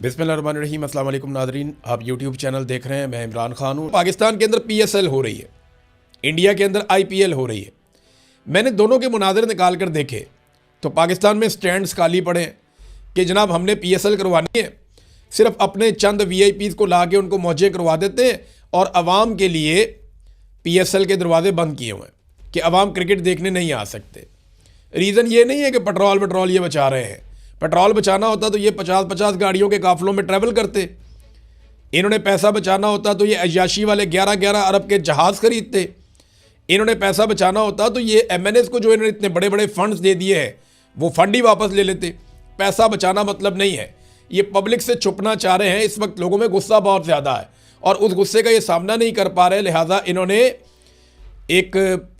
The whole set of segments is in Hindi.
बिस्मिल्लाहिर्रहमानिर्रहीम। अस्सलाम वालेकुम नाज़रीन, आप यूट्यूब चैनल देख रहे हैं। मैं इमरान खान हूँ। पाकिस्तान के अंदर PSL हो रही है, इंडिया के अंदर IPL हो रही है। मैंने दोनों के मुनाज़रे निकाल कर देखे तो पाकिस्तान में स्टैंड्स खाली पड़े हैं कि जनाब हमने PSL करवानी है, सिर्फ अपने चंद VIPs को ला के उनको मौजे करवा देते हैं और आवाम के लिए PSL के दरवाजे बंद किए हुए हैं कि अवाम क्रिकेट देखने नहीं आ सकते। रीज़न ये नहीं है कि पेट्रोल ये बचा रहे हैं। पेट्रोल बचाना होता तो ये 50-50 गाड़ियों के काफ़िलों में ट्रैवल करते। इन्होंने पैसा बचाना होता तो ये अय्याशी वाले 11-11 अरब के जहाज़ खरीदते। इन्होंने पैसा बचाना होता तो ये MNAs को जो इन्होंने इतने बड़े बड़े फंड्स दे दिए हैं वो फंड ही वापस ले लेते। पैसा बचाना मतलब नहीं है, ये पब्लिक से छुपना चाह रहे हैं। इस वक्त लोगों में गुस्सा बहुत ज़्यादा है और उस गुस्से का ये सामना नहीं कर पा रहे, लिहाजा इन्होंने एक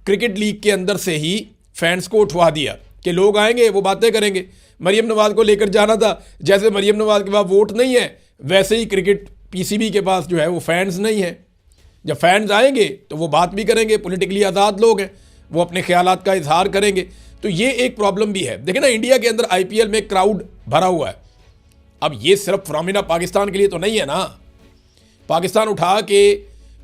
क्रिकेट लीग के अंदर से ही फैंस को उठवा दिया कि लोग आएंगे वो बातें करेंगे। मरियम नवाज़ को लेकर जाना था, जैसे मरियम नवाज़ के पास वोट नहीं है वैसे ही क्रिकेट PCB के पास जो है वो फैंस नहीं है। जब फैंस आएंगे तो वो बात भी करेंगे, पॉलिटिकली आज़ाद लोग हैं, वो अपने ख्यालात का इजहार करेंगे। तो ये एक प्रॉब्लम भी है। देखिए ना, इंडिया के अंदर IPL में क्राउड भरा हुआ है। अब ये सिर्फ फिनोमेना पाकिस्तान के लिए तो नहीं है ना। पाकिस्तान उठा के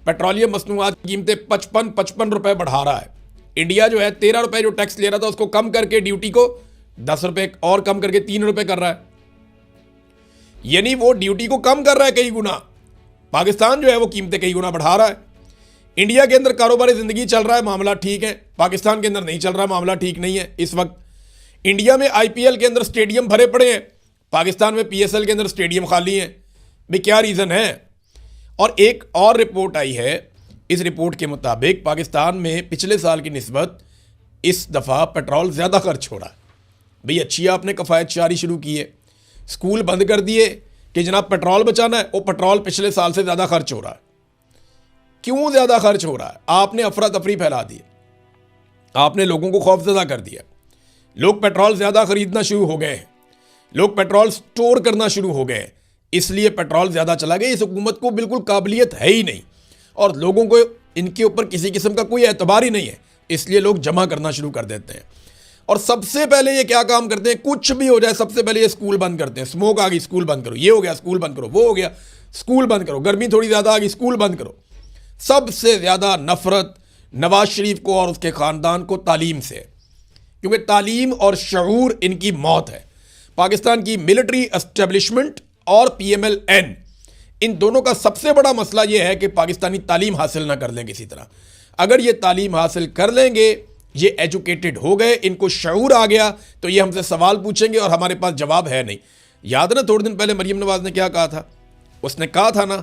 पेट्रोलियम मसनूआत की कीमतें 55 रुपये बढ़ा रहा है। इंडिया जो है 13 रुपये जो टैक्स ले रहा था उसको कम करके ड्यूटी को 10 रुपये और कम करके 3 रुपये कर रहा है, यानी वो ड्यूटी को कम कर रहा है कई गुना। पाकिस्तान जो है वो कीमतें कई गुना बढ़ा रहा है। इंडिया के अंदर कारोबारी ज़िंदगी चल रहा है, मामला ठीक है। पाकिस्तान के अंदर नहीं चल रहा, मामला ठीक नहीं है। इस वक्त इंडिया में IPL के अंदर स्टेडियम भरे पड़े हैं, पाकिस्तान में PSL के अंदर स्टेडियम खाली हैं। भाई क्या रीज़न है? और एक और रिपोर्ट आई है, इस रिपोर्ट के मुताबिक पाकिस्तान में पिछले साल की निस्बत इस दफ़ा पेट्रोल ज़्यादा खर्च हो रहा है। भाई अच्छी आपने कफ़ायत जारी शुरू की है, स्कूल बंद कर दिए कि जनाब पेट्रोल बचाना है, वो पेट्रोल पिछले साल से ज़्यादा खर्च हो रहा है। क्यों ज़्यादा खर्च हो रहा है? आपने अफरा तफरी फैला दी, आपने लोगों को खौफजदा कर दिया। लोग पेट्रोल ज़्यादा ख़रीदना शुरू हो गए हैं, लोग पेट्रोल स्टोर करना शुरू हो गए, इसलिए पेट्रोल ज़्यादा चला गया। इस हुकूमत को बिल्कुल काबिलियत है ही नहीं और लोगों को इनके ऊपर किसी किस्म का कोई एतबार ही नहीं है, इसलिए लोग जमा करना शुरू कर देते हैं। और सबसे पहले ये क्या काम करते हैं, कुछ भी हो जाए सबसे पहले ये स्कूल बंद करते हैं। स्मोक आ गई, स्कूल बंद करो, ये हो गया स्कूल बंद करो, वो हो गया स्कूल बंद करो, गर्मी थोड़ी ज़्यादा आ गई स्कूल बंद करो। सबसे ज़्यादा नफरत नवाज शरीफ को और उसके ख़ानदान को तालीम से है, क्योंकि तालीम और शऊर इनकी मौत है। पाकिस्तान की मिलिट्री एस्टेब्लिशमेंट और PMLN, इन दोनों का सबसे बड़ा मसला यह है कि पाकिस्तानी तालीम हासिल ना कर लें किसी तरह। अगर ये तालीम हासिल कर लेंगे, ये एजुकेटेड हो गए, इनको शऊर आ गया, तो ये हमसे सवाल पूछेंगे और हमारे पास जवाब है नहीं। याद ना थोड़े दिन पहले मरियम नवाज़ ने क्या कहा था? उसने कहा था ना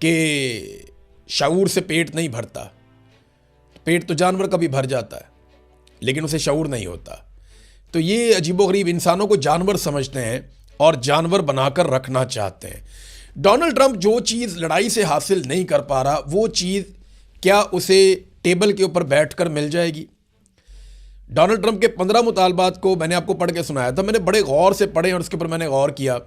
कि शऊर से पेट नहीं भरता। पेट तो जानवर का भी भर जाता है लेकिन उसे शऊर नहीं होता। तो ये अजीबोगरीब इंसानों को जानवर समझते हैं और जानवर बनाकर रखना चाहते हैं। डोनाल्ड ट्रंप जो चीज़ लड़ाई से हासिल नहीं कर पा रहा, वो चीज़ क्या उसे टेबल के ऊपर बैठकर मिल जाएगी? डोनाल्ड ट्रंप के 15 मुतालबात को मैंने आपको पढ़ के सुनाया था। मैंने बड़े गौर से पढ़े और उसके ऊपर मैंने गौर किया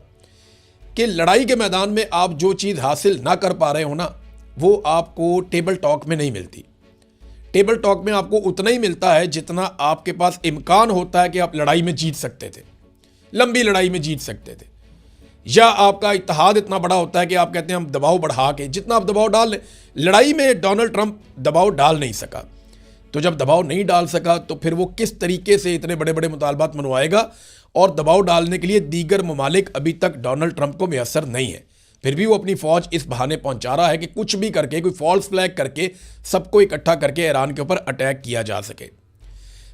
कि लड़ाई के मैदान में आप जो चीज़ हासिल ना कर पा रहे हो ना, वो आपको टेबल टॉक में नहीं मिलती। टेबल टॉक में आपको उतना ही मिलता है जितना आपके पास इम्कान होता है कि आप लड़ाई में जीत सकते थे, लंबी लड़ाई में जीत सकते थे, या आपका इत्तेहाद इतना बड़ा होता है कि आप कहते हैं हम दबाव बढ़ा के जितना आप दबाव डाल लें। लड़ाई में डोनाल्ड ट्रंप दबाव डाल नहीं सका, तो जब दबाव नहीं डाल सका तो फिर वो किस तरीके से इतने बड़े बड़े मुतालबात मनवाएगा? और दबाव डालने के लिए दीगर ममालिक अभी तक डोनाल्ड ट्रंप को मैसर नहीं है। फिर भी वो अपनी फ़ौज इस बहाने पहुंचा रहा है कि कुछ भी करके, कोई फॉल्स फ्लैग करके सबको इकट्ठा करके ईरान के ऊपर अटैक किया जा सके।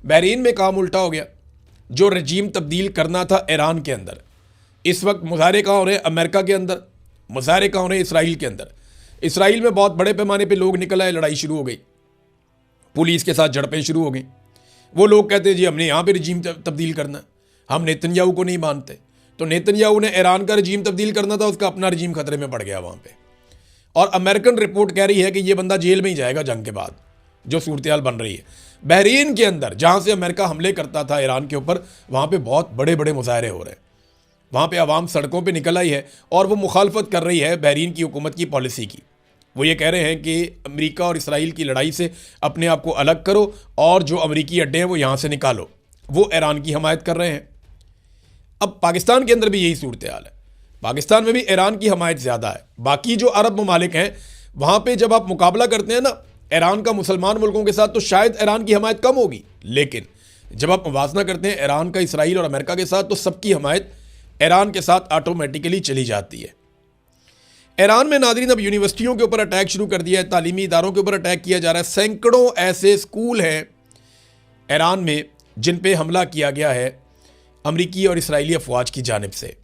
बहरीन में काम उल्टा हो गया। जो रजीम तब्दील करना था ईरान के अंदर, इस वक्त मुजाहरे कहाँ हो रहे हैं? अमेरिका के अंदर मुजाहरे कहाँ हो रहे हैं? इसराइल के अंदर। इसराइल में बहुत बड़े पैमाने पे लोग निकल आए, लड़ाई शुरू हो गई, पुलिस के साथ झड़पें शुरू हो गई। वो लोग कहते हैं जी हमने यहाँ पे रजीम तब्दील करना है, हम नेतन्याहू को नहीं मानते। तो नेतन्याहू ने ईरान का रजीम तब्दील करना था, उसका अपना रजीम खतरे में पड़ गया वहाँ पे। और अमेरिकन रिपोर्ट कह रही है कि ये बंदा जेल में ही जाएगा जंग के बाद, जो सूरत हाल बन रही है। बहरीन के अंदर जहाँ से अमेरिका हमले करता था ईरान के ऊपर, वहाँ पे बहुत बड़े बड़े मुजाहरे हो रहे हैं। वहाँ पे आवाम सड़कों पे निकल आई है और वो मुखालफत कर रही है बहरीन की हुकूमत की पॉलिसी की। वो ये कह रहे हैं कि अमेरिका और इसराइल की लड़ाई से अपने आप को अलग करो और जो अमेरिकी अड्डे हैं वो यहाँ से निकालो। वो ईरान की हमायत कर रहे हैं। अब पाकिस्तान के अंदर भी यही सूरत हाल है। पाकिस्तान में भी ईरान की हमायत ज़्यादा है। बाकी जो अरब ममालिक हैं वहाँ पे जब आप मुकाबला करते हैं ना ईरान का मुसलमान मुल्कों के साथ, तो शायद ईरान की हमायत कम होगी, लेकिन जब आप मुवाजना करते हैं ईरान का इसराइल और अमेरिका के साथ, तो सबकी हमायत ईरान के साथ ऑटोमेटिकली चली जाती है। ईरान में नाज़रीन अब यूनिवर्सिटियों के ऊपर अटैक शुरू कर दिया है, तालीमी इदारों के ऊपर अटैक किया जा रहा है। सैकड़ों ऐसे स्कूल हैं ईरान में जिन पे हमला किया गया है अमरीकी और इसराइली अफवाज की जानिब से।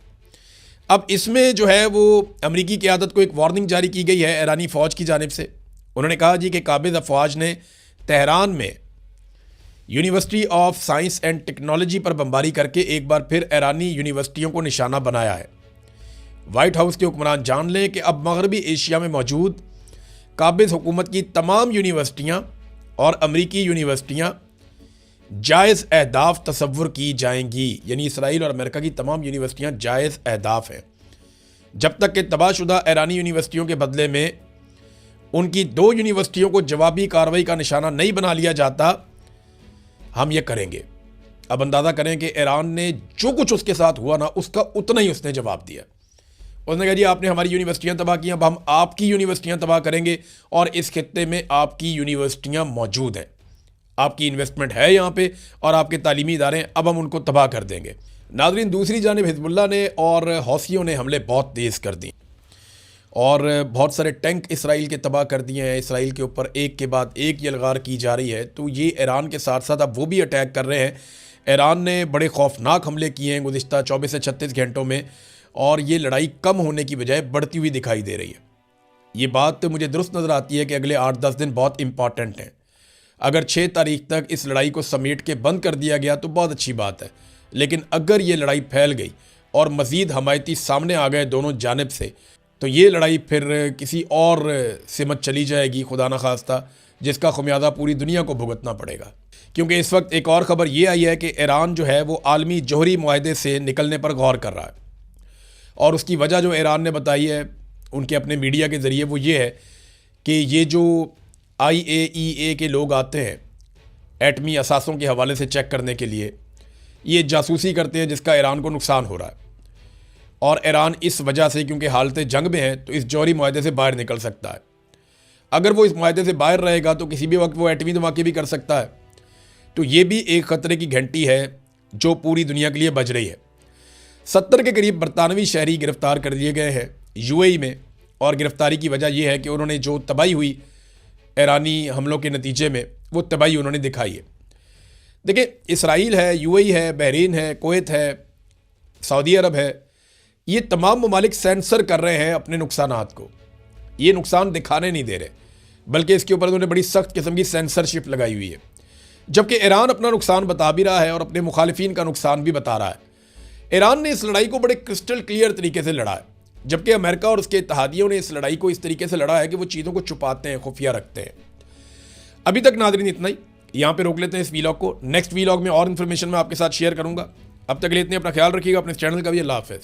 अब इसमें जो है वो अमरीकी क़यादत को एक वार्निंग जारी की गई है ईरानी फ़ौज की जानिब से। उन्होंने कहा जी कि काबिज़ अफवाज ने तेहरान में university of science and technology पर बमबारी करके एक बार फिर ईरानी यूनिवर्सिटियों को निशाना बनाया है। वाइट हाउस के हुक्मरान जान लें कि अब मगरबी एशिया में मौजूद काबिज़ हुकूमत की तमाम यूनिवर्सिटियाँ और अमरीकी यूनिवर्सिटियाँ जायज़ अहदाफ तसव्वुर की जाएंगी, यानी इसराइल और अमेरिका की तमाम यूनिवर्सिटियाँ जायज़ अहदाफ हैं। जब तक कि तबाहशुदा ईरानी यूनिवर्सिटियों के बदले में उनकी 2 यूनिवर्सिटियों को जवाबी कार्रवाई का निशाना नहीं बना लिया जाता, हम ये करेंगे। अब अंदाज़ा करें कि ईरान ने जो कुछ उसके साथ हुआ ना उसका उतना ही उसने जवाब दिया। उसने कहा जी आपने हमारी यूनिवर्सिटियाँ तबाह की, अब हम आपकी यूनिवर्सिटियाँ तबाह करेंगे और इस खित्ते में आपकी यूनिवर्सिटियाँ मौजूद हैं, आपकी इन्वेस्टमेंट है यहाँ पे और आपके तालीमी इदारे, अब हम उनको तबाह कर देंगे। नाज़रीन दूसरी जानिब हिज़्बुल्लाह ने और हौसियों ने हमले बहुत तेज़ कर दिए और बहुत सारे टैंक इसराइल के तबाह कर दिए हैं। इसराइल के ऊपर एक के बाद एक यलगार की जा रही है। तो ये ईरान के साथ साथ अब वो भी अटैक कर रहे हैं। ईरान ने बड़े खौफनाक हमले किए हैं गुज़िश्ता 24 से 36 घंटों में और ये लड़ाई कम होने की बजाय बढ़ती हुई दिखाई दे रही है। ये बात मुझे दुरुस्त नज़र आती है कि अगले 8-10 दिन बहुत इंपॉर्टेंट हैं। अगर 6 तारीख तक इस लड़ाई को समेट के बंद कर दिया गया तो बहुत अच्छी बात है, लेकिन अगर ये लड़ाई फैल गई और मज़ीद हमायती सामने आ गए दोनों जानिब से, तो ये लड़ाई फिर किसी और सिमत चली जाएगी, खुदा न खास्ता, जिसका खुमियाजा पूरी दुनिया को भुगतना पड़ेगा। क्योंकि इस वक्त एक और ख़बर ये आई है कि ईरान जो है वो आलमी जौहरी मुआहदे से निकलने पर गौर कर रहा है और उसकी वजह जो ईरान ने बताई है उनके अपने मीडिया के ज़रिए वो ये है कि ये जो IAEA के लोग आते हैं एटमी असासों के हवाले से चेक करने के लिए, ये जासूसी करते हैं जिसका ईरान को नुकसान हो रहा है और ईरान इस वजह से क्योंकि हालत जंग में है तो इस जौहरी मुआहदे से बाहर निकल सकता है। अगर वो इस मुआहदे से बाहर रहेगा तो किसी भी वक्त वो एटमी धमाके भी कर सकता है। तो ये भी एक ख़तरे की घंटी है जो पूरी दुनिया के लिए बज रही है। 70 के करीब बरतानवी शहरी गिरफ्तार कर दिए गए हैं UAE में और गिरफ्तारी की वजह यह है कि उन्होंने जो तबाही हुई ईरानी हमलों के नतीजे में, वो तबाही उन्होंने दिखाई है। देखिए इसराइल है, UAE है, बहरीन है, कुवैत है, सऊदी अरब है, ये तमाम ममालिक सेंसर कर रहे हैं अपने नुकसानात को। ये नुकसान दिखाने नहीं दे रहे, बल्कि इसके ऊपर उन्होंने बड़ी सख्त किस्म की सेंसरशिप लगाई हुई है। जबकि ईरान अपना नुकसान बता भी रहा है और अपने मुखालिफिन का नुकसान भी बता रहा है। ईरान ने इस लड़ाई को बड़े क्रिस्टल क्लियर तरीके से लड़ा है, जबकि अमेरिका और उसके इत्तेहादियों ने इस लड़ाई को इस तरीके से लड़ा है कि वो चीज़ों को छुपाते हैं, खुफिया रखते हैं। अभी तक नाज़रीन इतना ही, यहाँ पे रोक लेते हैं इस वीलॉग को। नेक्स्ट वीलॉग में और इन्फॉर्मेशन मैं आपके साथ शेयर करूँगा। अब तक के लिए इतने, अपना ख्याल रखिएगा, अपने चैनल का भी। अल्लाह हाफ़िज़।